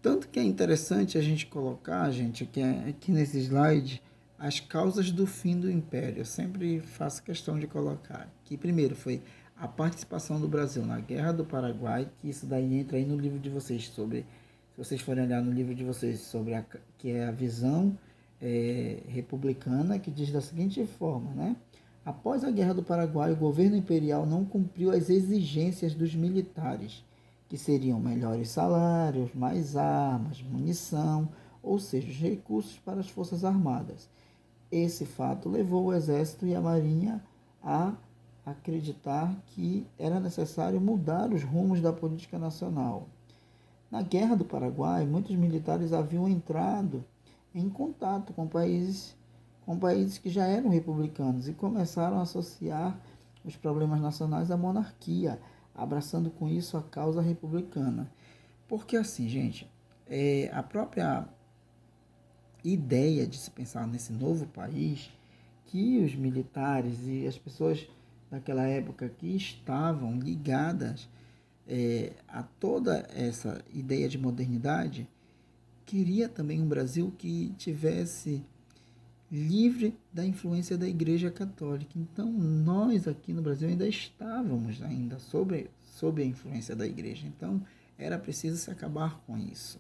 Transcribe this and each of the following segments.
Tanto que é interessante a gente colocar, gente, aqui nesse slide, as causas do fim do Império. Eu sempre faço questão de colocar que, primeiro, foi a participação do Brasil na Guerra do Paraguai, que isso daí entra aí no livro de vocês, sobre, se vocês forem olhar no livro de vocês, sobre que é a visão republicana, que diz da seguinte forma, né? Após a Guerra do Paraguai, o governo imperial não cumpriu as exigências dos militares, que seriam melhores salários, mais armas, munição, ou seja, os recursos para as forças armadas. Esse fato levou o exército e a marinha a acreditar que era necessário mudar os rumos da política nacional. Na Guerra do Paraguai, muitos militares haviam entrado em contato com países que já eram republicanos e começaram a associar os problemas nacionais à monarquia, abraçando com isso a causa republicana. Porque assim, gente, a própria ideia de se pensar nesse novo país, que os militares e as pessoas daquela época que estavam ligadas a toda essa ideia de modernidade, queria também um Brasil que tivesse livre da influência da Igreja Católica. Então, nós aqui no Brasil ainda estávamos ainda sob a influência da Igreja. Então, era preciso se acabar com isso.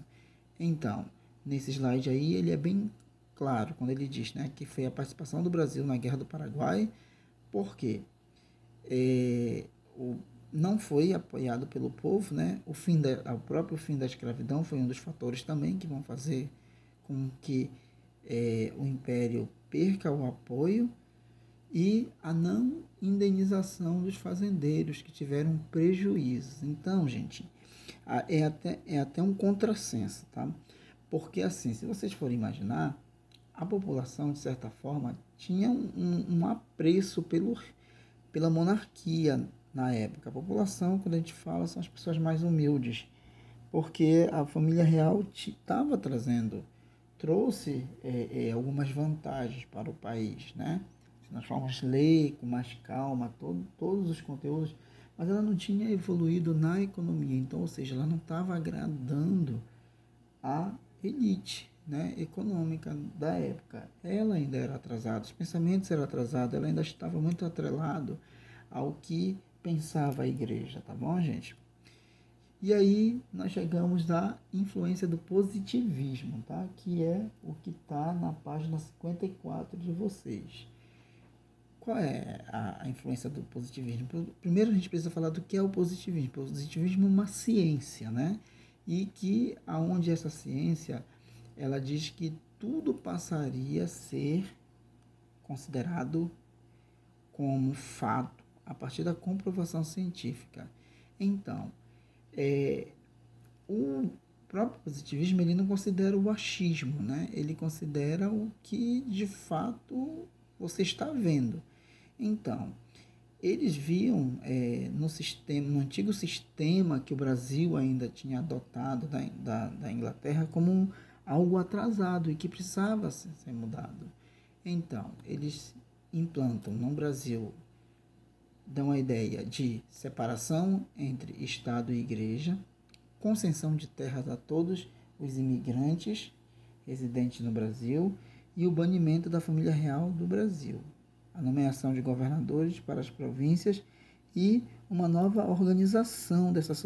Então, nesse slide aí, ele é bem claro quando ele diz, né, que foi a participação do Brasil na Guerra do Paraguai, porque é, o, não foi apoiado pelo povo, né? O próprio fim da escravidão foi um dos fatores também que vão fazer com que o Império perca o apoio, e a não indenização dos fazendeiros que tiveram prejuízos. Então, gente, é até um contrassenso, tá? Porque, assim, se vocês forem imaginar, a população, de certa forma, tinha um apreço pela monarquia na época. A população, quando a gente fala, são as pessoas mais humildes, porque a família real trouxe algumas vantagens para o país, né? Se nós formos ler com mais calma todos os conteúdos, mas ela não tinha evoluído na economia, então, ou seja, ela não estava agradando a elite, né, econômica da época. Ela ainda era atrasada, os pensamentos eram atrasados, ela ainda estava muito atrelado ao que pensava a igreja, tá bom, gente? E aí nós chegamos da influência do positivismo, tá? Que é o que está na página 54 de vocês. Qual é a influência do positivismo? Primeiro a gente precisa falar do que é o positivismo. O positivismo é uma ciência, né? E que aonde essa ciência, ela diz que tudo passaria a ser considerado como fato a partir da comprovação científica. Então, o próprio positivismo, ele não considera o achismo, né? Ele considera o que de fato você está vendo. Então, eles viam no antigo sistema que o Brasil ainda tinha adotado da Inglaterra como algo atrasado e que precisava ser mudado. Então, eles implantam no Brasil, dão a ideia de separação entre Estado e Igreja, concessão de terras a todos os imigrantes residentes no Brasil e o banimento da família real do Brasil, a nomeação de governadores para as províncias e uma nova organização dessa